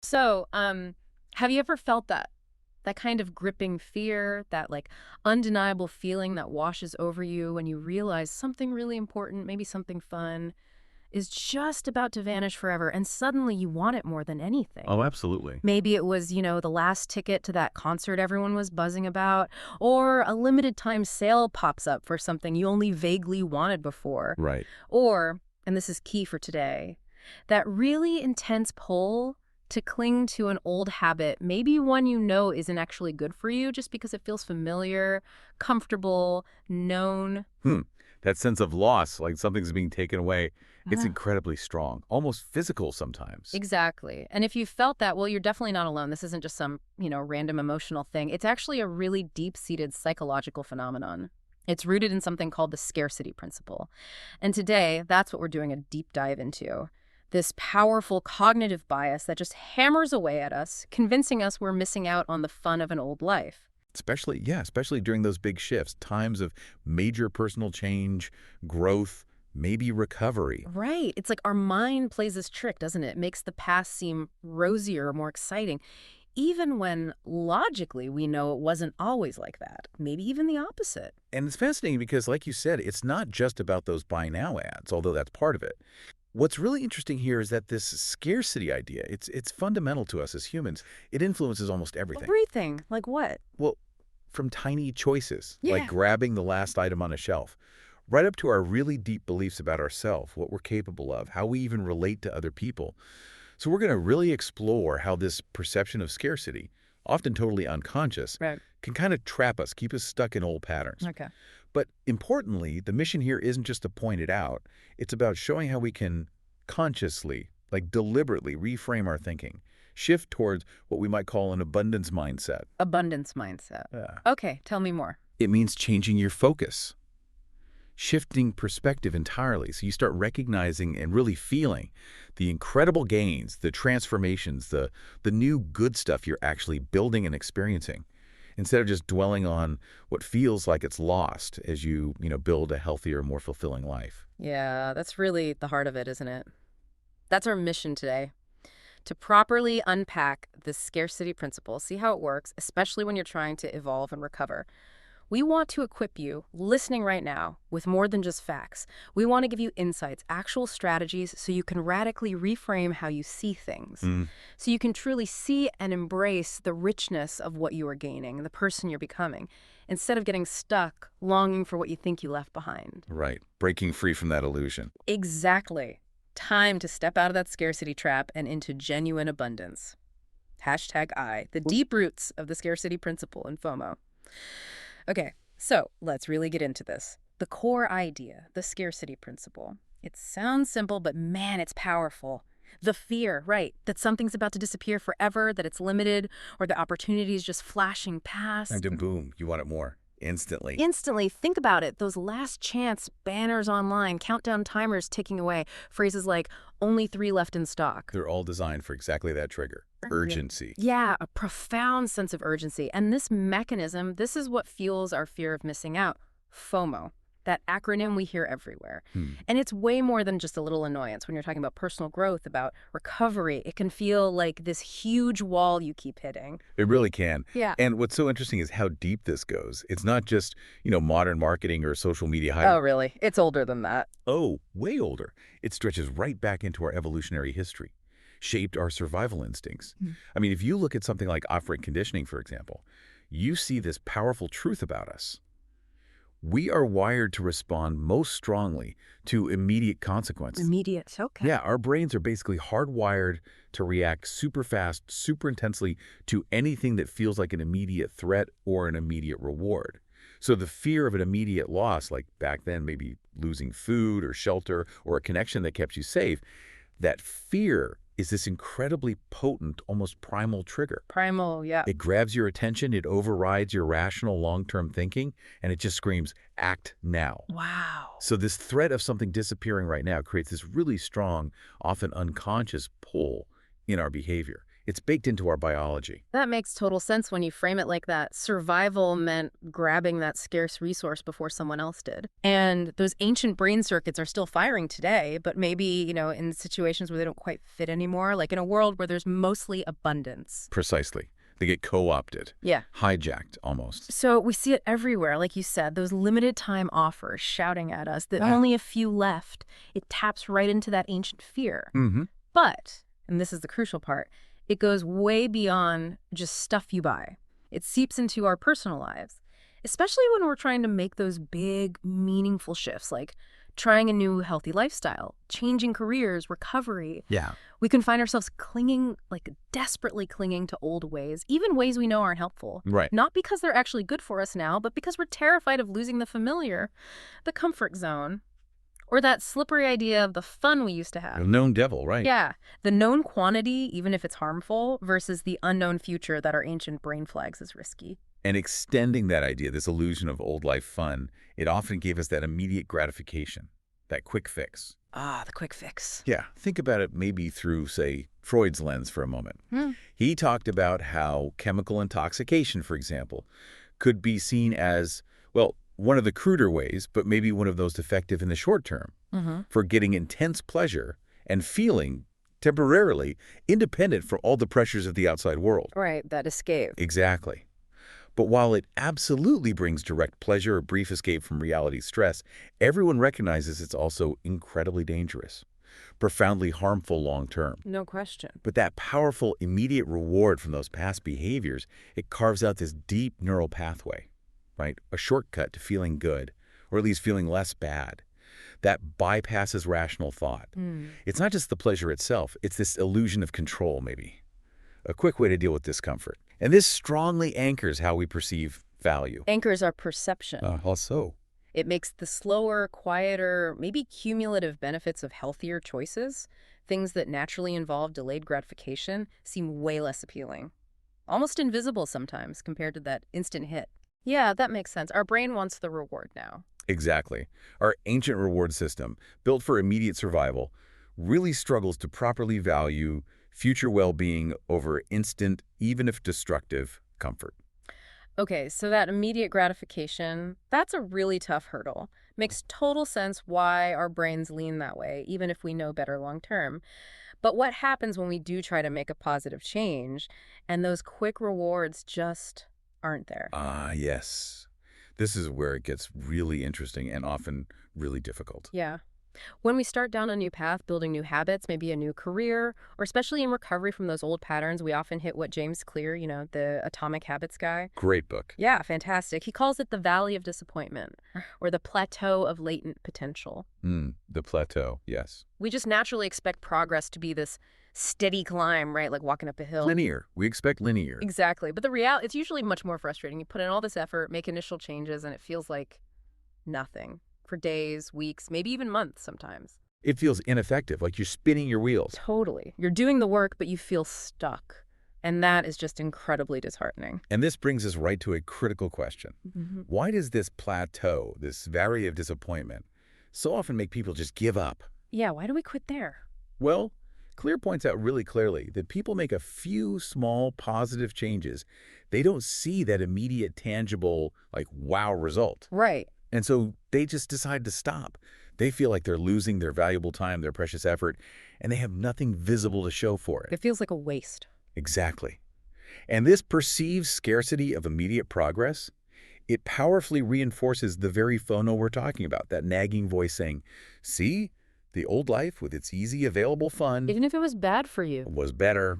So, have you ever felt that kind of gripping fear, that like undeniable feeling that washes over you when you realize something really important, maybe something fun, is just about to vanish forever and suddenly you want it more than anything? Oh, absolutely. Maybe it was, the last ticket to that concert everyone was buzzing about, or a limited time sale pops up for something you only vaguely wanted before. Right. Or, and this is key for today, that really intense pull to cling to an old habit, maybe one you know isn't actually good for you just because it feels familiar, comfortable, known. Hmm. That sense of loss, like something's being taken away, it's Ah, incredibly strong, almost physical sometimes. exactly. And if you felt that, well, you're definitely not alone. This isn't just some, random emotional thing. It's actually a really deep-seated psychological phenomenon. It's rooted in something called the scarcity principle. And today, that's what we're doing a deep dive into. This powerful cognitive bias that just hammers away at us, convincing us we're missing out on the fun of an old life. Especially during those big shifts, times of major personal change, growth, maybe recovery. Right. It's like our mind plays this trick, doesn't it? It makes the past seem rosier, more exciting, even when logically we know it wasn't always like that. Maybe even the opposite. And it's fascinating because, like you said, it's not just about those buy now ads, although that's part of it. What's really interesting here is that this scarcity idea, it's fundamental to us as humans. It influences almost everything. Everything. Like what? Well, from tiny choices, like Yeah. grabbing the last item on a shelf, right up to our really deep beliefs about ourselves, what we're capable of, how we even relate to other people. So we're going to really explore how this perception of scarcity, often totally unconscious, Right. can kind of trap us, keep us stuck in old patterns. Okay. But importantly, the mission here isn't just to point it out. It's about showing how we can consciously, like deliberately reframe our thinking, shift towards what we might call an abundance mindset. Abundance mindset. Yeah. Okay. Tell me more. It means changing your focus, shifting perspective entirely. So you start recognizing and really feeling the incredible gains, the transformations, the new good stuff you're actually building and experiencing, instead of just dwelling on what feels like it's lost as you build a healthier, more fulfilling life. Yeah, that's really the heart of it, isn't it? That's our mission today. To properly unpack the scarcity principle, see how it works, especially when you're trying to evolve and recover. We want to equip you, listening right now, with more than just facts. We want to give you insights, actual strategies, so you can radically reframe how you see things. Mm, So you can truly see and embrace the richness of what you are gaining, the person you're becoming, instead of getting stuck longing for what you think you left behind. right. Breaking free from that illusion. Exactly. Time to step out of that scarcity trap and into genuine abundance. Hashtag I, the deep roots of the scarcity principle and FOMO. Okay, so let's really get into this. The core idea, the scarcity principle. It sounds simple, but man, it's powerful. The fear, right, that something's about to disappear forever, that it's limited, or the opportunity is just flashing And past. then boom, you want it more instantly. Instantly, think about it. Those last chance banners online, countdown timers ticking away, phrases like, only 3 left in stock. They're all designed for exactly that trigger, Yeah. urgency. Yeah, a profound sense of urgency. And this mechanism, this is what fuels our fear of missing out. FOMO, that acronym we hear everywhere. Hmm. And it's way more than just a little annoyance when you're talking about personal growth, about recovery. It can feel like this huge wall you keep hitting. It really can. Yeah. And what's so interesting is how deep this goes. It's not just modern marketing or social media hype. Oh, really? It's older than that. Oh, way older. It stretches right back into our evolutionary history, shaped our survival instincts. Mm. I mean, if you look at something like operant conditioning, for example, you see this powerful truth about us. We are wired to respond most strongly to immediate consequence. Immediate. Okay. Yeah, our brains are basically hardwired to react super fast, super intensely to anything that feels like an immediate threat or an immediate reward. So the fear of an immediate loss, like back then maybe losing food or shelter or a connection that kept you safe, that fear is this incredibly potent, almost primal trigger. Primal, yeah. It grabs your attention, it overrides your rational long-term thinking, and it just screams, act now. Wow. So this threat of something disappearing right now creates this really strong, often unconscious pull in our behavior. It's baked into our biology. That makes total sense when you frame it like that. Survival meant grabbing that scarce resource before someone else did. And those ancient brain circuits are still firing today, but maybe, in situations where they don't quite fit anymore, like in a world where there's mostly abundance. Precisely. They get co-opted, Yeah. hijacked almost. So we see it everywhere, like you said, those limited time offers shouting at us that only a few left. It taps right into that ancient fear. Mm-hmm. But, and this is the crucial part, it goes way beyond just stuff you buy. It seeps into our personal lives, especially when we're trying to make those big, meaningful shifts, like trying a new healthy lifestyle, changing careers, recovery. Yeah. We can find ourselves clinging, like desperately clinging to old ways, even ways we know aren't helpful. Right. Not because they're actually good for us now, but because we're terrified of losing the familiar, the comfort zone, or that slippery idea of the fun we used to have. The known devil, right. Yeah, the known quantity, even if it's harmful, versus the unknown future that our ancient brain flags as risky. And extending that idea, this illusion of old life fun, it often gave us that immediate gratification, that quick fix. Ah, the quick fix. Yeah, think about it maybe through, say, Freud's lens for a moment. He talked about how chemical intoxication, for example, could be seen as, well, one of the cruder ways, but maybe one of those effective in the short term for getting intense pleasure and feeling temporarily independent from all the pressures of the outside world. Right, that escape. Exactly. But while it absolutely brings direct pleasure or brief escape from reality stress, everyone recognizes it's also incredibly dangerous, profoundly harmful long term. No question. But that powerful immediate reward from those past behaviors, it carves out this deep neural pathway, right? A shortcut to feeling good, or at least feeling less bad. That bypasses rational thought. It's not just the pleasure itself, it's this illusion of control, maybe. A quick way to deal with discomfort. And this strongly anchors how we perceive value. Anchors our perception. How so? It makes the slower, quieter, maybe cumulative benefits of healthier choices, things that naturally involve delayed gratification, seem way less appealing. Almost invisible sometimes compared to that instant hit. Yeah, that makes sense. Our brain wants the reward now. Exactly. Our ancient reward system, built for immediate survival, really struggles to properly value future well-being over instant, even if destructive, comfort. Okay, so that immediate gratification, that's a really tough hurdle. Makes total sense why our brains lean that way, even if we know better long term. But what happens when we do try to make a positive change and those quick rewards just aren't there? Yes. This is where it gets really interesting and often really difficult. Yeah. When we start down a new path, building new habits, maybe a new career, or especially in recovery from those old patterns, we often hit what James Clear, the Atomic Habits guy. Great book. Yeah, fantastic. He calls it the valley of disappointment, or the plateau of latent potential. The plateau, yes. We just naturally expect progress to be this steady climb, right? Like walking up a hill. Linear. We expect linear. Exactly. But the reality, it's usually much more frustrating. You put in all this effort, make initial changes, and it feels like nothing. For days, weeks, maybe even months sometimes. It feels ineffective, like you're spinning your wheels. Totally. You're doing the work, but you feel stuck. And that is just incredibly disheartening. And this brings us right to a critical question. Why does this plateau, this valley of disappointment, so often make people just give up? Yeah, why do we quit there? Well, Clear points out really clearly that people make a few small positive changes. They don't see that immediate, tangible, like, wow result. Right. And so they just decide to stop. They feel like they're losing their valuable time, their precious effort, and they have nothing visible to show for it. It feels like a waste. Exactly. And this perceived scarcity of immediate progress, it powerfully reinforces the very FOMO we're talking about, that nagging voice saying, see, the old life with its easy, available fun Even if it was bad for you. was better,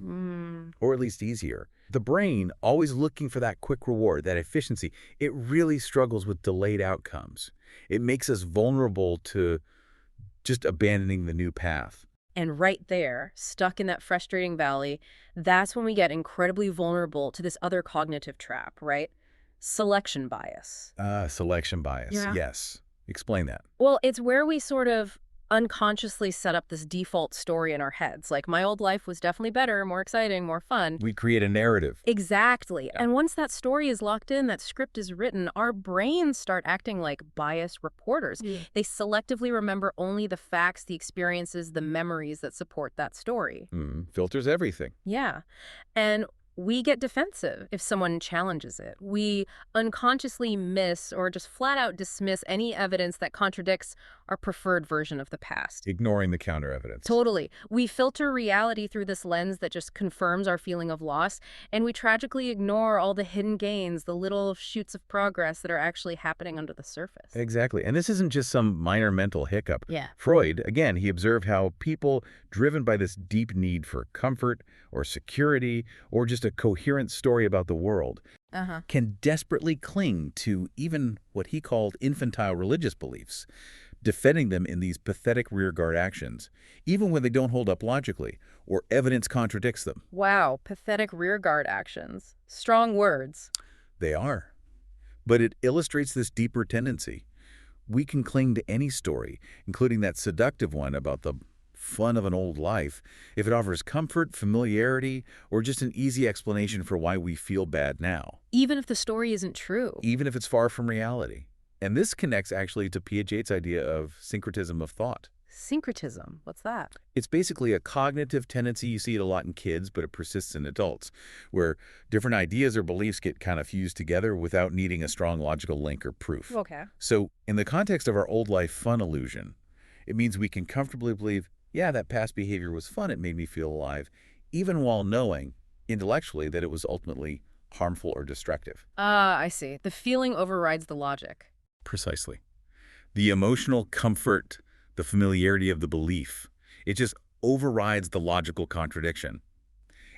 or at least easier. The brain, always looking for that quick reward, that efficiency, it really struggles with delayed outcomes. It makes us vulnerable to just abandoning the new path. And right there, stuck in that frustrating valley, that's when we get incredibly vulnerable to this other cognitive trap, right? Selection bias. Selection bias, Yeah. yes. Explain that. Well, it's where we sort of unconsciously set up this default story in our heads. Like, my old life was definitely better, more exciting, more fun. We create a narrative. Exactly. Yeah. And once that story is locked in, that script is written, our brains start acting like biased reporters. Yeah. They selectively remember only the facts, the experiences, the memories that support that story. Filters everything. Yeah. And we get defensive if someone challenges it. We unconsciously miss or just flat out dismiss any evidence that contradicts our preferred version of the past. Ignoring the counter evidence. Totally. We filter reality through this lens that just confirms our feeling of loss, and we tragically ignore all the hidden gains, the little shoots of progress that are actually happening under the surface. Exactly. And this isn't just some minor mental hiccup. Yeah. Freud, again, he observed how people driven by this deep need for comfort or security or just a coherent story about the world can desperately cling to even what he called infantile religious beliefs, defending them in these pathetic rearguard actions, even when they don't hold up logically or evidence contradicts them. Wow, pathetic rearguard actions. Strong words. They are. But it illustrates this deeper tendency. We can cling to any story, including that seductive one about the fun of an old life, if it offers comfort, familiarity, or just an easy explanation for why we feel bad now. Even if the story isn't true. Even if it's far from reality. And this connects actually to Piaget's idea of syncretism of thought. Syncretism. What's that? It's basically a cognitive tendency. You see it a lot in kids, but it persists in adults, where different ideas or beliefs get kind of fused together without needing a strong logical link or proof. Okay. So in the context of our old life fun illusion, it means we can comfortably believe, yeah, that past behavior was fun, it made me feel alive, even while knowing intellectually that it was ultimately harmful or destructive. Ah, I see. The feeling overrides the logic. Precisely. The emotional comfort, the familiarity of the belief, it just overrides the logical contradiction.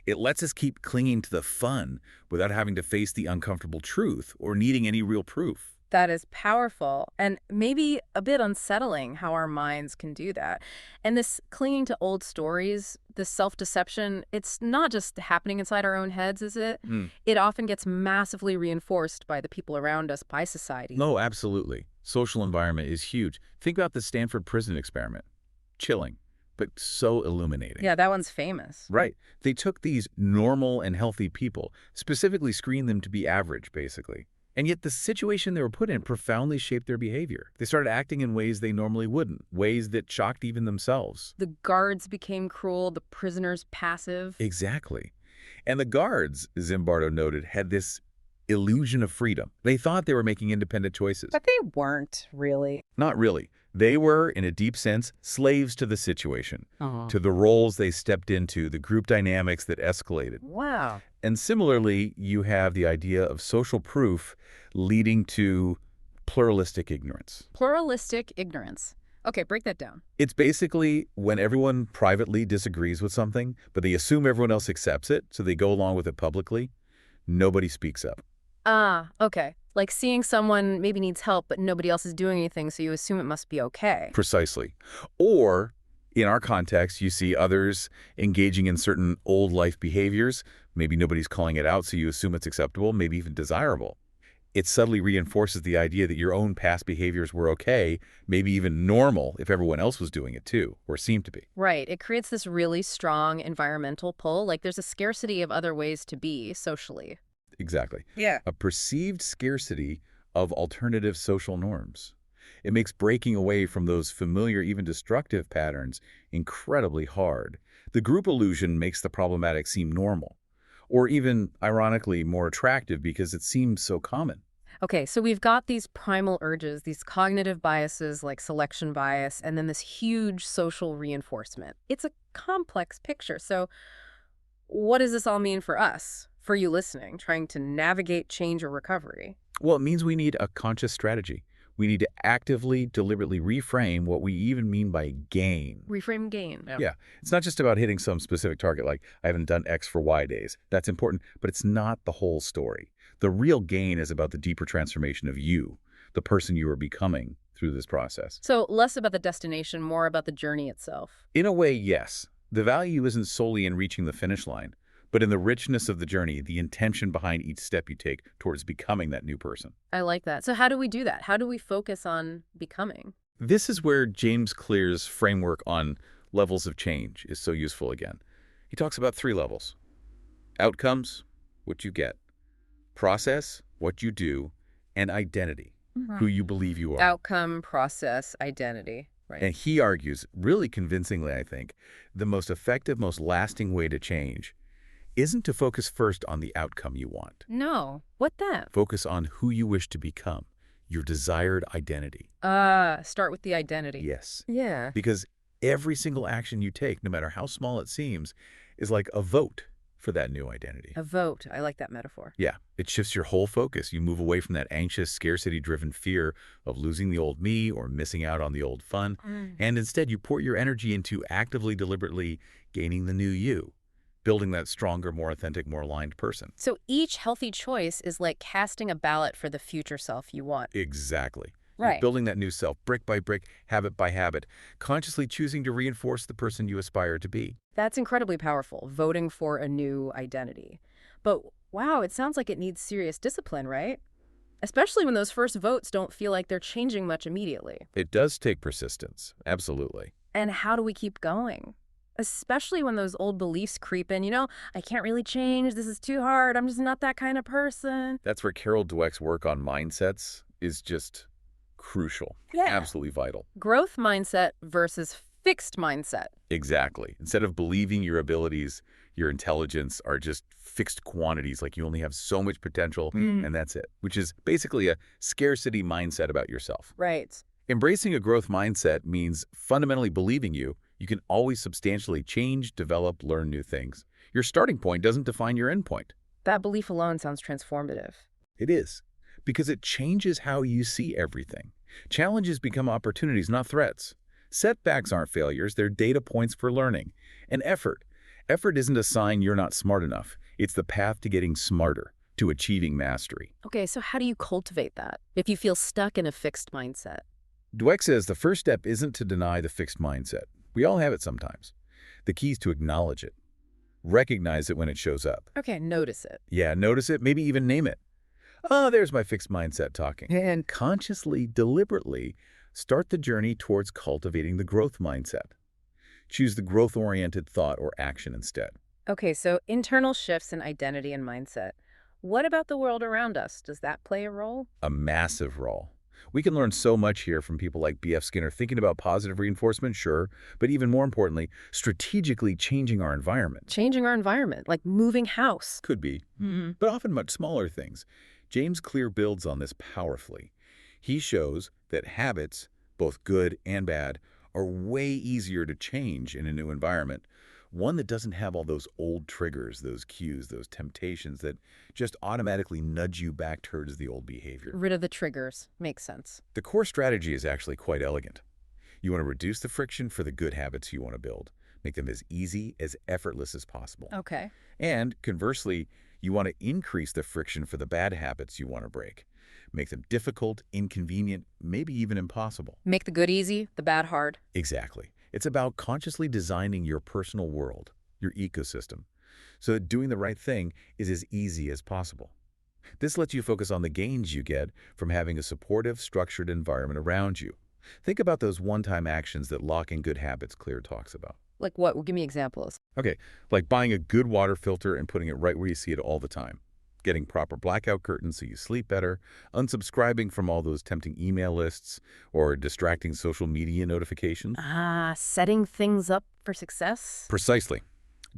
It lets us keep clinging to the fun without having to face the uncomfortable truth or needing any real proof. That is powerful and maybe a bit unsettling how our minds can do that. And this clinging to old stories, this self-deception, it's not just happening inside our own heads, is it? It often gets massively reinforced by the people around us, by society. No, absolutely. Social environment is huge. Think about the Stanford prison experiment. Chilling, but so illuminating. Yeah, that one's famous. Right. They took these normal and healthy people, specifically screened them to be average, basically. And yet the situation they were put in profoundly shaped their behavior. They started acting in ways they normally wouldn't, ways that shocked even themselves. The guards became cruel, the prisoners passive. Exactly. And the guards, Zimbardo noted, had this illusion of freedom. They thought they were making independent choices. But they weren't, really. Not really. They were, in a deep sense, slaves to the situation, to the roles they stepped into, the group dynamics that escalated. Wow. And similarly, you have the idea of social proof leading to pluralistic ignorance. Pluralistic ignorance. Okay, break that down. It's basically when everyone privately disagrees with something, but they assume everyone else accepts it, so they go along with it publicly. Nobody speaks up. Ah, okay. Like seeing someone maybe needs help, but nobody else is doing anything, so you assume it must be okay. Precisely. Or, in our context, you see others engaging in certain old life behaviors. Maybe nobody's calling it out, so you assume it's acceptable, maybe even desirable. It subtly reinforces the idea that your own past behaviors were okay, maybe even normal if everyone else was doing it too, or seemed to be. Right. It creates this really strong environmental pull. Like there's a scarcity of other ways to be socially. Exactly. Yeah. A perceived scarcity of alternative social norms. It makes breaking away from those familiar, even destructive patterns incredibly hard. The group illusion makes the problematic seem normal, or even, ironically, more attractive because it seems so common. Okay, so we've got these primal urges, these cognitive biases like selection bias, and then this huge social reinforcement. It's a complex picture. So what does this all mean for us, for you listening, trying to navigate change or recovery? Well, it means we need a conscious strategy. We need to actively, deliberately reframe what we even mean by gain. Reframe gain. Yeah. It's not just about hitting some specific target like, I haven't done X for Y days. That's important, but it's not the whole story. The real gain is about the deeper transformation of you, the person you are becoming through this process. So less about the destination, more about the journey itself. In a way, yes. The value isn't solely in reaching the finish line, but in the richness of the journey, the intention behind each step you take towards becoming that new person. I like that. So how do we do that? How do we focus on becoming? This is where James Clear's framework on levels of change is so useful again. He talks about 3 levels: outcomes, what you get; process, what you do; and identity, who you believe you are. Outcome, process, identity. Right. And he argues, really convincingly, I think, the most effective, most lasting way to change isn't to focus first on the outcome you want. No. What then? Focus on who you wish to become, your desired identity. Start with the identity. Yes. Yeah. Because every single action you take, no matter how small it seems, is like a vote for that new identity. A vote. I like that metaphor. Yeah, it shifts your whole focus. You move away from that anxious, scarcity-driven fear of losing the old me or missing out on the old fun, and instead you pour your energy into actively, deliberately gaining the new you, building that stronger, more authentic, more aligned person. So each healthy choice is like casting a ballot for the future self you want. Exactly. Right. You're building that new self, brick by brick, habit by habit, consciously choosing to reinforce the person you aspire to be. That's incredibly powerful, voting for a new identity. But wow, it sounds like it needs serious discipline, right? Especially when those first votes don't feel like they're changing much immediately. It does take persistence, absolutely. And how do we keep going? Especially when those old beliefs creep in, I can't really change, this is too hard, I'm just not that kind of person. That's where Carol Dweck's work on mindsets is just crucial, absolutely vital. Growth mindset versus fixed mindset. Exactly. Instead of believing your abilities, your intelligence are just fixed quantities, like you only have so much potential and that's it, which is basically a scarcity mindset about yourself. Right. Embracing a growth mindset means fundamentally believing you can always substantially change, develop, learn new things. Your starting point doesn't define your end point. That belief alone sounds transformative. It is, because it changes how you see everything. Challenges become opportunities, not threats. Setbacks aren't failures, they're data points for learning. And effort. Effort isn't a sign you're not smart enough. It's the path to getting smarter, to achieving mastery. Okay, so how do you cultivate that if you feel stuck in a fixed mindset? Dweck says the first step isn't to deny the fixed mindset. We all have it sometimes. The key is to acknowledge it. Recognize it when it shows up. Okay, notice it. Yeah, notice it, maybe even name it. Oh, there's my fixed mindset talking. And consciously, deliberately, start the journey towards cultivating the growth mindset. Choose the growth-oriented thought or action instead. Okay, so internal shifts in identity and mindset. What about the world around us? Does that play a role? A massive role. We can learn so much here from people like B.F. Skinner, thinking about positive reinforcement, sure, but even more importantly, strategically changing our environment. Changing our environment, like moving house. Could be, but often much smaller things. James Clear builds on this powerfully. He shows that habits, both good and bad, are way easier to change in a new environment. One that doesn't have all those old triggers, those cues, those temptations that just automatically nudge you back towards the old behavior. Rid of the triggers. Makes sense. The core strategy is actually quite elegant. You want to reduce the friction for the good habits you want to build. Make them as easy, as effortless as possible. Okay. And conversely, you want to increase the friction for the bad habits you want to break. Make them difficult, inconvenient, maybe even impossible. Make the good easy, the bad hard. Exactly. It's about consciously designing your personal world, your ecosystem, so that doing the right thing is as easy as possible. This lets you focus on the gains you get from having a supportive, structured environment around you. Think about those one-time actions that lock in good habits Clear talks about. Like what? Well, give me examples. Okay, like buying a good water filter and putting it right where you see it all the time. Getting proper blackout curtains so you sleep better, unsubscribing from all those tempting email lists, or distracting social media notifications. Setting things up for success? Precisely.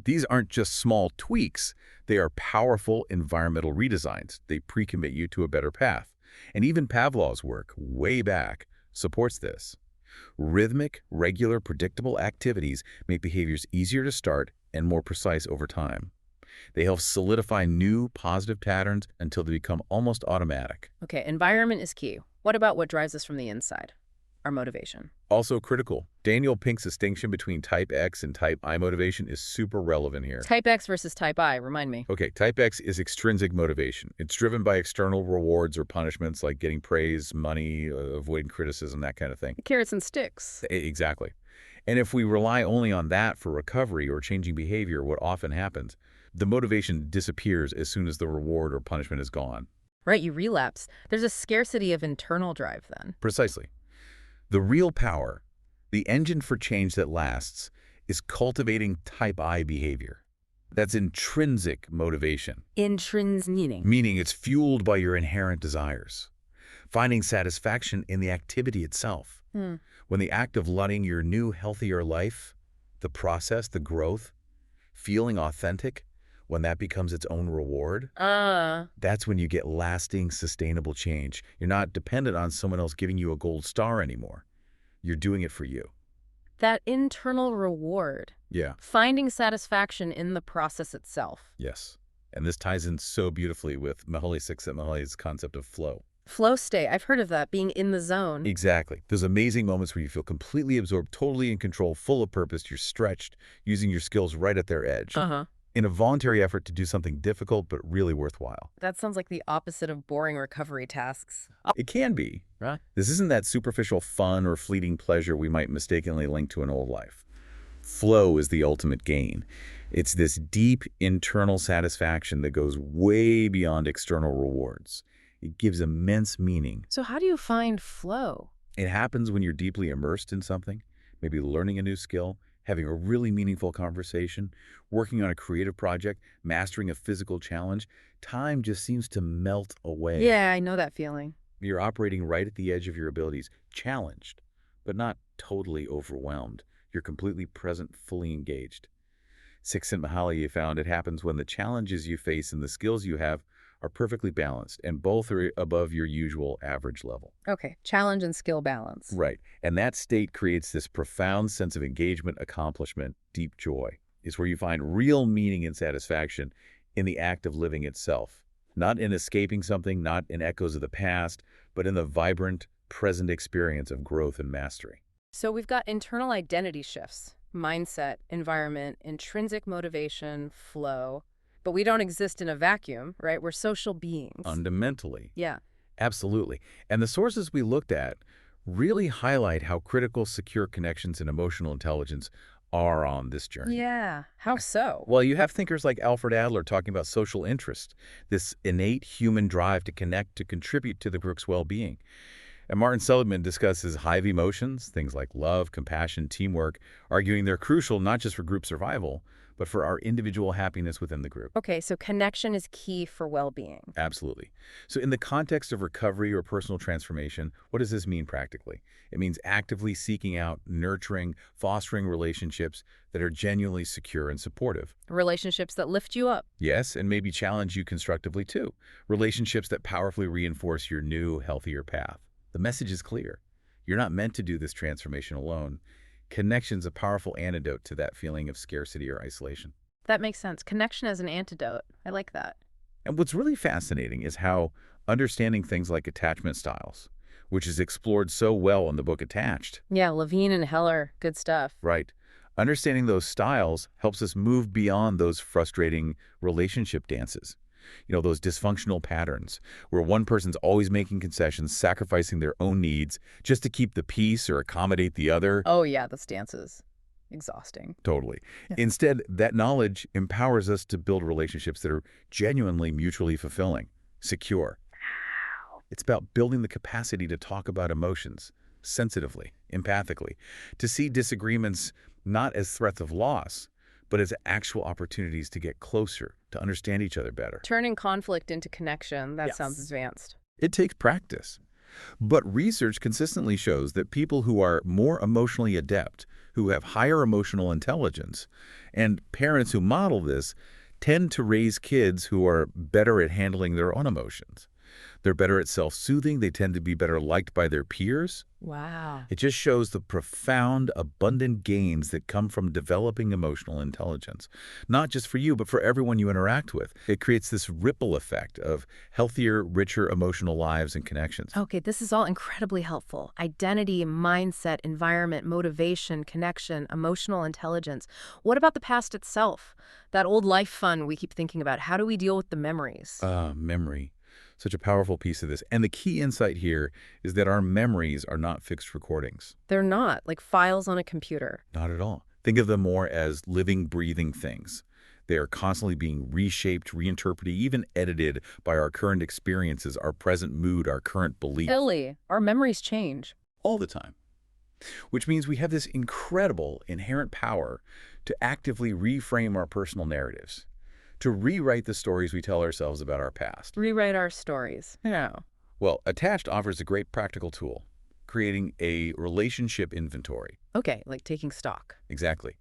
These aren't just small tweaks. They are powerful environmental redesigns. They pre-commit you to a better path. And even Pavlov's work, way back, supports this. Rhythmic, regular, predictable activities make behaviors easier to start and more precise over time. They help solidify new, positive patterns until they become almost automatic. Okay, environment is key. What about what drives us from the inside? Our motivation. Also critical. Daniel Pink's distinction between type X and type I motivation is super relevant here. Type X versus type I, remind me. Okay, type X is extrinsic motivation. It's driven by external rewards or punishments like getting praise, money, avoiding criticism, that kind of thing. Carrots and sticks. Exactly. And if we rely only on that for recovery or changing behavior, what often happens, the motivation disappears as soon as the reward or punishment is gone. Right, you relapse. There's a scarcity of internal drive then. Precisely. The real power, the engine for change that lasts, is cultivating type I behavior. That's intrinsic motivation, Intrinsic meaning. meaning it's fueled by your inherent desires. Finding satisfaction in the activity itself. Hmm. When the act of letting your new, healthier life, the process, the growth, feeling authentic, when that becomes its own reward, that's when you get lasting, sustainable change. You're not dependent on someone else giving you a gold star anymore. You're doing it for you. That internal reward. Yeah. Finding satisfaction in the process itself. Yes. And this ties in so beautifully with Csikszentmihalyi's concept of flow. Flow state. I've heard of that, being in the zone. Exactly. Those amazing moments where you feel completely absorbed, totally in control, full of purpose, you're stretched, using your skills right at their edge. In a voluntary effort to do something difficult but really worthwhile. That sounds like the opposite of boring recovery tasks. It can be. Right. This isn't that superficial fun or fleeting pleasure we might mistakenly link to an old life. Flow is the ultimate gain. It's this deep internal satisfaction that goes way beyond external rewards. It gives immense meaning. So how do you find flow? It happens when you're deeply immersed in something, maybe learning a new skill, having a really meaningful conversation, working on a creative project, mastering a physical challenge. Time just seems to melt away. Yeah, I know that feeling. You're operating right at the edge of your abilities, challenged, but not totally overwhelmed. You're completely present, fully engaged. Csikszentmihalyi found it happens when the challenges you face and the skills you have are perfectly balanced, and both are above your usual average level. Okay, challenge and skill balance. Right. And that state creates this profound sense of engagement, accomplishment, deep joy. Is where you find real meaning and satisfaction in the act of living itself. Not in escaping something, not in echoes of the past, but in the vibrant, present experience of growth and mastery. So we've got internal identity shifts, mindset, environment, intrinsic motivation, flow. But we don't exist in a vacuum, right? We're social beings. Fundamentally. Yeah. Absolutely. And the sources we looked at really highlight how critical secure connections and emotional intelligence are on this journey. Yeah. How so? Well, you have thinkers like Alfred Adler talking about social interest, this innate human drive to connect, to contribute to the group's well-being. And Martin Seligman discusses hive emotions, things like love, compassion, teamwork, arguing they're crucial not just for group survival, but for our individual happiness within the group. Okay, so connection is key for well-being. Absolutely. So in the context of recovery or personal transformation, what does this mean practically? It means actively seeking out, nurturing, fostering relationships that are genuinely secure and supportive. Relationships that lift you up. Yes, and maybe challenge you constructively too. Relationships that powerfully reinforce your new, healthier path. The message is clear. You're not meant to do this transformation alone. Connection's a powerful antidote to that feeling of scarcity or isolation. That makes sense. Connection as an antidote. I like that. And what's really fascinating is how understanding things like attachment styles, which is explored so well in the book Attached. Yeah, Levine and Heller, good stuff. Right. Understanding those styles helps us move beyond those frustrating relationship dances. You know, those dysfunctional patterns where one person's always making concessions, sacrificing their own needs just to keep the peace or accommodate the other. Oh yeah, the stances. Exhausting. Totally. Yeah. Instead, that knowledge empowers us to build relationships that are genuinely mutually fulfilling, secure. It's about building the capacity to talk about emotions sensitively, empathically, to see disagreements not as threats of loss, but as actual opportunities to get closer, to understand each other better. Turning conflict into connection. That Yes. sounds advanced. It takes practice. But research consistently shows that people who are more emotionally adept, who have higher emotional intelligence, and parents who model this tend to raise kids who are better at handling their own emotions. They're better at self-soothing. They tend to be better liked by their peers. Wow. It just shows the profound, abundant gains that come from developing emotional intelligence, not just for you, but for everyone you interact with. It creates this ripple effect of healthier, richer emotional lives and connections. Okay, this is all incredibly helpful. Identity, mindset, environment, motivation, connection, emotional intelligence. What about the past itself? That old life fun we keep thinking about. How do we deal with the memories? Memory. Such a powerful piece of this. And the key insight here is that our memories are not fixed recordings. They're not like files on a computer. Not at all. Think of them more as living, breathing things. They are constantly being reshaped, reinterpreted, even edited by our current experiences, our present mood, our current beliefs. Silly. Our memories change. All the time. which means we have this incredible inherent power to actively reframe our personal narratives, to rewrite the stories we tell ourselves about our past. Rewrite our stories. Yeah. Well, Attached offers a great practical tool, creating a relationship inventory. Okay, like taking stock. Exactly.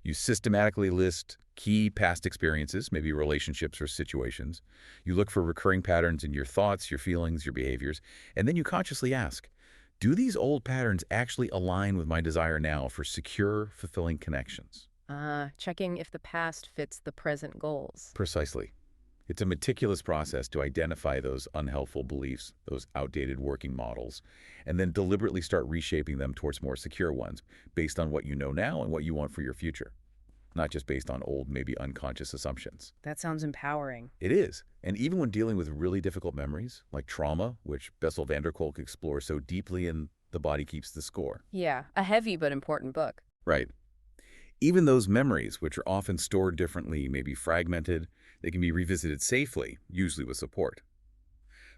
You systematically list key past experiences, maybe relationships or situations. You look for recurring patterns in your thoughts, your feelings, your behaviors, and then you consciously ask, do these old patterns actually align with my desire now for secure, fulfilling connections? Checking if the past fits the present goals. Precisely. It's a meticulous process to identify those unhelpful beliefs, those outdated working models, and then deliberately start reshaping them towards more secure ones based on what you know now and what you want for your future, not just based on old, maybe unconscious assumptions. That sounds empowering. It is. And even when dealing with really difficult memories, like trauma, which Bessel van der Kolk explores so deeply in The Body Keeps the Score. Yeah, a heavy but important book. Right. Even those memories, which are often stored differently, may be fragmented, they can be revisited safely, usually with support.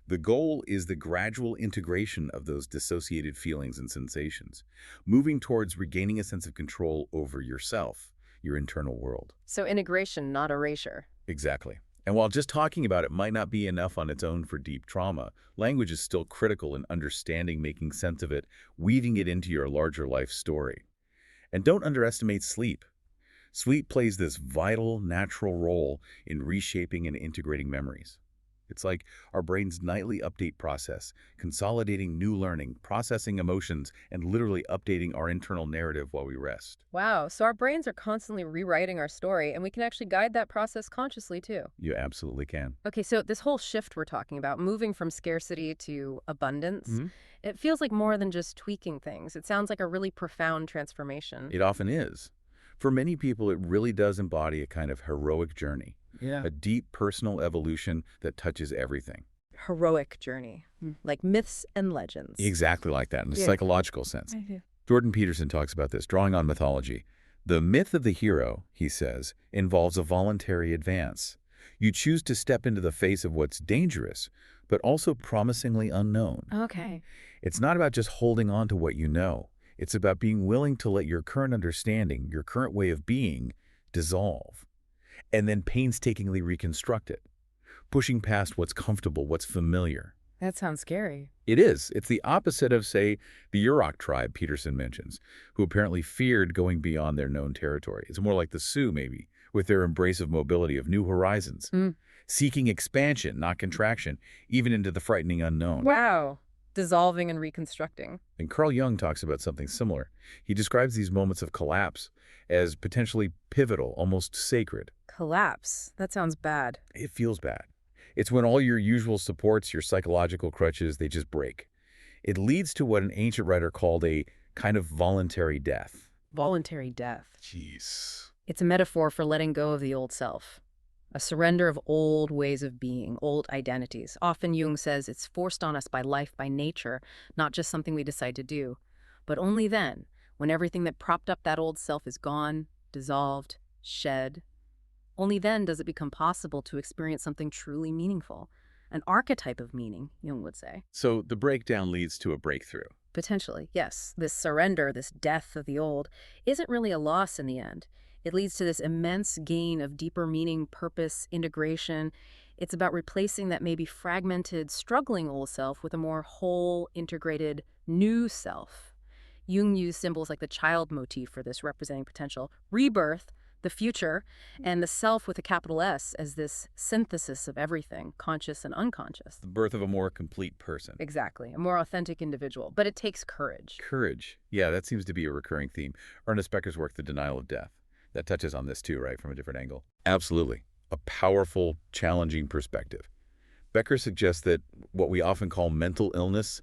The goal is the gradual integration of those dissociated feelings and sensations, moving towards regaining a sense of control over yourself, your internal world. So integration, not erasure. Exactly. And while just talking about it might not be enough on its own for deep trauma, language is still critical in understanding, making sense of it, weaving it into your larger life story. And don't underestimate sleep. Sleep plays this vital, natural role in reshaping and integrating memories. It's like our brain's nightly update process, consolidating new learning, processing emotions, and literally updating our internal narrative while we rest. Wow, so our brains are constantly rewriting our story, and we can actually guide that process consciously, too. You absolutely can. Okay, so this whole shift we're talking about, moving from scarcity to abundance, Hmm. it feels like more than just tweaking things. It sounds like a really profound transformation. It often is. For many people, it really does embody a kind of heroic journey, Yeah. a deep personal evolution that touches everything. Heroic journey, like myths and legends. Exactly like that in a Yeah. psychological sense. I do. Jordan Peterson talks about this, drawing on mythology. The myth of the hero, he says, involves a voluntary advance. You choose to step into the face of what's dangerous, but also promisingly unknown. Okay. It's not about just holding on to what you know. It's about being willing to let your current understanding, your current way of being, dissolve, and then painstakingly reconstruct it, pushing past what's comfortable, what's familiar. That sounds scary. It is. It's the opposite of, say, the Yurok tribe Peterson mentions, who apparently feared going beyond their known territory. It's more like the Sioux, maybe, with their embrace of mobility, of new horizons, seeking expansion, not contraction, even into the frightening unknown. Wow. Dissolving and reconstructing. And Carl Jung talks about something similar. He describes these moments of collapse as potentially pivotal, almost sacred. Collapse. That sounds bad. It feels bad. It's when all your usual supports, your psychological crutches, they just break. It leads to what an ancient writer called a kind of voluntary death. Voluntary death. Jeez. It's a metaphor for letting go of the old self. A surrender of old ways of being, old identities. Often Jung says it's forced on us by life, by nature, not just something we decide to do. But only then, when everything that propped up that old self is gone, dissolved, shed, only then does it become possible to experience something truly meaningful. An archetype of meaning, Jung would say. So the breakdown leads to a breakthrough. Potentially, yes. This surrender, this death of the old, isn't really a loss in the end. It leads to this immense gain of deeper meaning, purpose, integration. It's about replacing that maybe fragmented, struggling old self with a more whole, integrated, new self. Jung used symbols like the child motif for this, representing potential rebirth, the future, and the self with a capital S as this synthesis of everything, conscious and unconscious. The birth of a more complete person. Exactly, a more authentic individual. But it takes courage. Courage. Yeah, that seems to be a recurring theme. Ernest Becker's work, The Denial of Death. That touches on this too, right, from a different angle. Absolutely. A powerful, challenging perspective. Becker suggests that what we often call mental illness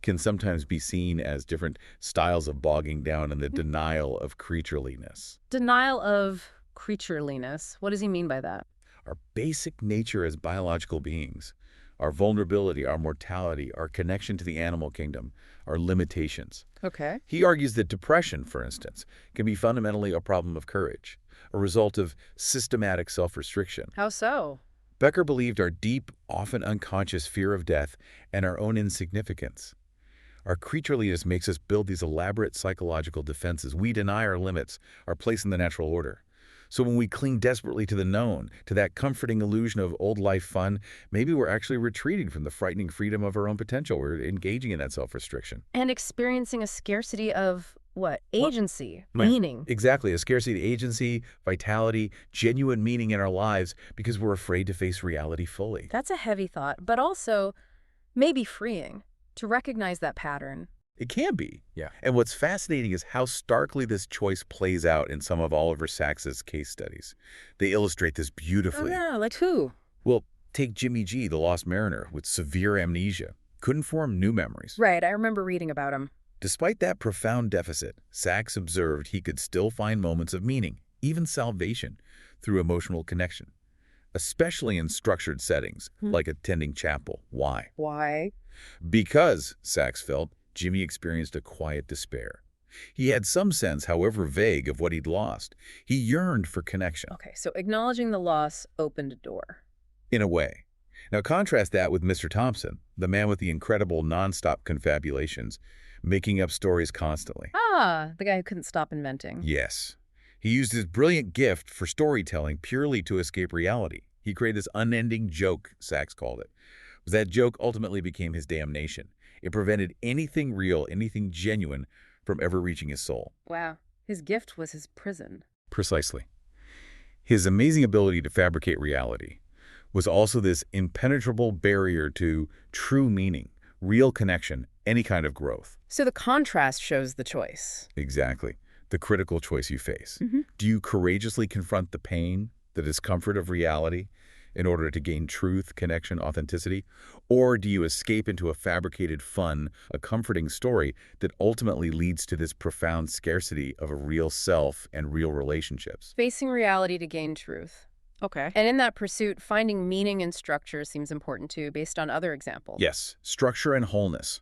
can sometimes be seen as different styles of bogging down in the denial of creatureliness. Denial of creatureliness. What does he mean by that? Our basic nature as biological beings, our vulnerability, our mortality, our connection to the animal kingdom, our limitations. Okay. He argues that depression, for instance, can be fundamentally a problem of courage, a result of systematic self-restriction. How so? Becker believed our deep, often unconscious fear of death and our own insignificance, Our creatureliness makes us build these elaborate psychological defenses. We deny our limits, our place in the natural order. So when we cling desperately to the known, to that comforting illusion of old life fun, maybe we're actually retreating from the frightening freedom of our own potential. We're engaging in that self-restriction. And experiencing a scarcity of what? Well, Agency, right. meaning. Exactly. A scarcity of agency, vitality, genuine meaning in our lives because we're afraid to face reality fully. That's a heavy thought, but also maybe freeing to recognize that pattern. It can be. Yeah. And what's fascinating is how starkly this choice plays out in some of Oliver Sacks's case studies. They illustrate this Oh, beautifully. yeah, like who? Well, take Jimmy G, the lost mariner, with severe amnesia. Couldn't form new memories. Right, I remember reading about him. Despite that profound deficit, Sacks observed he could still find moments of meaning, even salvation, through emotional connection, especially in structured settings, like attending chapel. Why? Why? Because, Sacks felt, Jimmy experienced a quiet despair. He had some sense, however vague, of what he'd lost. He yearned for connection, Okay, so acknowledging the loss opened a door. in a way. Now contrast that with Mr. Thompson, the man with the incredible nonstop confabulations, making up stories constantly. Ah, the guy who couldn't stop inventing. Yes. He used his brilliant gift for storytelling purely to escape reality. He created this unending joke, Sacks called it. But that joke ultimately became his damnation. It prevented anything real, anything genuine, from ever reaching his soul. Wow, his gift was his prison. Precisely. His amazing ability to fabricate reality was also this impenetrable barrier to true meaning, real connection, any kind of growth. So the contrast shows the choice. Exactly. The critical choice you face. Do you courageously confront the pain, the discomfort of reality in order to gain truth, connection, authenticity? Or do you escape into a fabricated fun, a comforting story that ultimately leads to this profound scarcity of a real self and real relationships? Facing reality to gain truth. Okay. And in that pursuit, finding meaning and structure seems important too, based on other examples. Yes, structure and wholeness.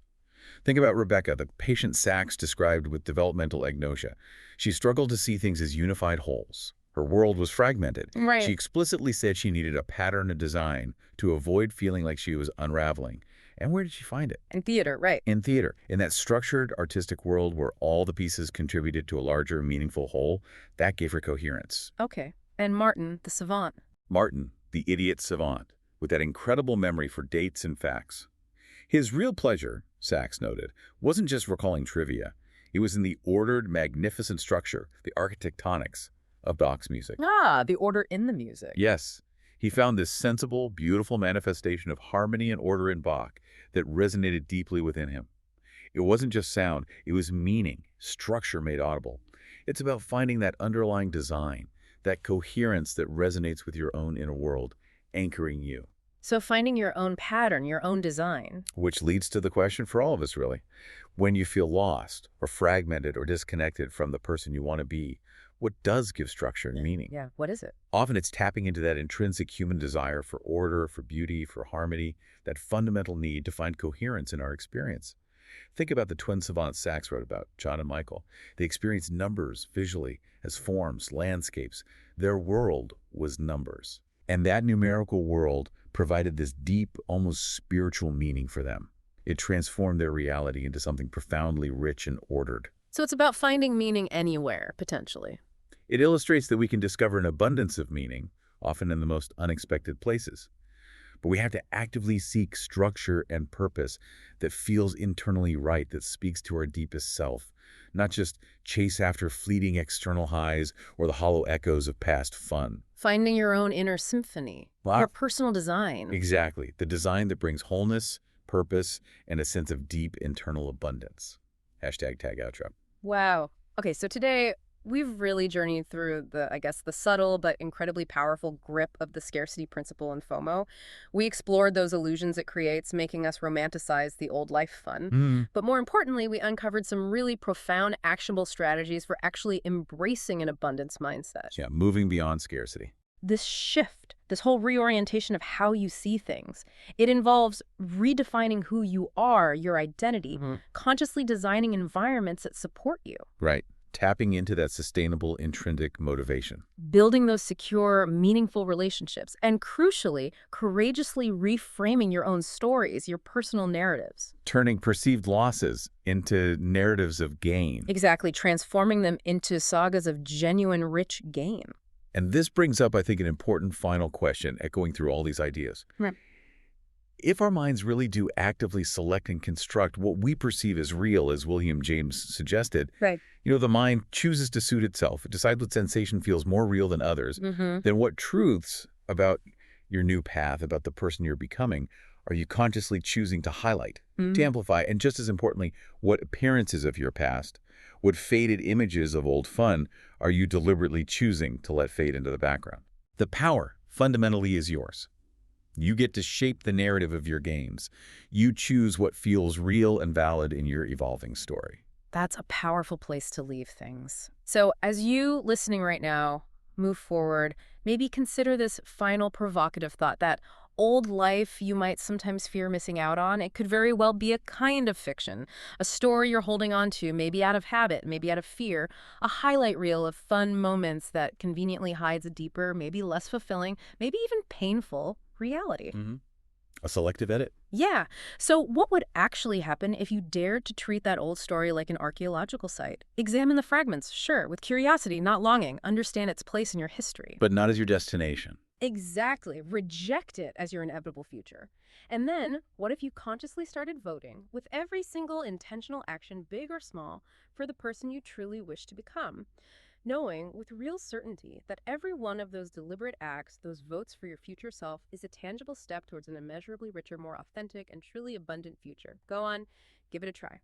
Think about Rebecca, the patient Sacks described with developmental agnosia. She struggled to see things as unified wholes. Her world was fragmented. Right. She explicitly said she needed a pattern and design to avoid feeling like she was unraveling. And where did she find it? In theater, right. In theater, in that structured, artistic world where all the pieces contributed to a larger, meaningful whole. That gave her coherence. Okay. And Martin, the savant. Martin, the idiot savant, with that incredible memory for dates and facts. His real pleasure, Sacks noted, wasn't just recalling trivia. It was in the ordered, magnificent structure, the architectonics, of Bach's music. Ah, the order in the music. Yes, he found this sensible, beautiful manifestation of harmony and order in Bach that resonated deeply within him. It wasn't just sound, it was meaning, structure made audible. It's about finding that underlying design, that coherence that resonates with your own inner world, anchoring you. So finding your own pattern, your own design. Which leads to the question for all of us, really. When you feel lost or fragmented or disconnected from the person you want to be, what does give structure and meaning? Yeah, what is it? Often it's tapping into that intrinsic human desire for order, for beauty, for harmony, that fundamental need to find coherence in our experience. Think about the twin savants Sacks wrote about, John and Michael. They experienced numbers visually as forms, landscapes. Their world was numbers. And that numerical world provided this deep, almost spiritual meaning for them. It transformed their reality into something profoundly rich and ordered. So it's about finding meaning anywhere, potentially. It illustrates that we can discover an abundance of meaning, often in the most unexpected places. But we have to actively seek structure and purpose that feels internally right, that speaks to our deepest self, not just chase after fleeting external highs or the hollow echoes of past fun. Finding your own inner symphony, Wow. your personal design. Exactly, the design that brings wholeness, purpose, and a sense of deep internal abundance. Hashtag tag outro. Wow. Okay, so today we've really journeyed through the subtle but incredibly powerful grip of the scarcity principle in FOMO. We explored those illusions it creates, making us romanticize the old life fun. But more importantly, we uncovered some really profound, actionable strategies for actually embracing an abundance mindset. Yeah, moving beyond scarcity. This shift, this whole reorientation of how you see things, it involves redefining who you are, your identity, consciously designing environments that support you. Right. tapping into that sustainable intrinsic motivation. Building those secure, meaningful relationships, and crucially, courageously reframing your own stories, your personal narratives. Turning perceived losses into narratives of gain. Exactly, transforming them into sagas of genuine, rich gain. And this brings up, I think, an important final question, echoing through all these ideas. Right. If our minds really do actively select and construct what we perceive as real, as William James suggested, Right. the mind chooses to suit itself. It decides what sensation feels more real than others. Mm-hmm. Then what truths about your new path, about the person you're becoming, are you consciously choosing to highlight, to amplify? And just as importantly, what appearances of your past, what faded images of old fun are you deliberately choosing to let fade into the background? The power fundamentally is yours. You get to shape the narrative of your games. You choose what feels real and valid in your evolving story. That's a powerful place to leave things. So as you listening right now move forward, maybe consider this final provocative thought that old life you might sometimes fear missing out on. It could very well be a kind of fiction, a story you're holding on to, maybe out of habit, maybe out of fear, a highlight reel of fun moments that conveniently hides a deeper, maybe less fulfilling, maybe even painful reality. A selective edit? Yeah. So what would actually happen if you dared to treat that old story like an archaeological site? Examine the fragments, sure, with curiosity, not longing. Understand its place in your history. But not as your destination. Exactly. Reject it as your inevitable future. And then, what if you consciously started voting with every single intentional action, big or small, for the person you truly wish to become? Knowing with real certainty that every one of those deliberate acts, those votes for your future self, is a tangible step towards an immeasurably richer, more authentic, and truly abundant future. Go on, give it a try.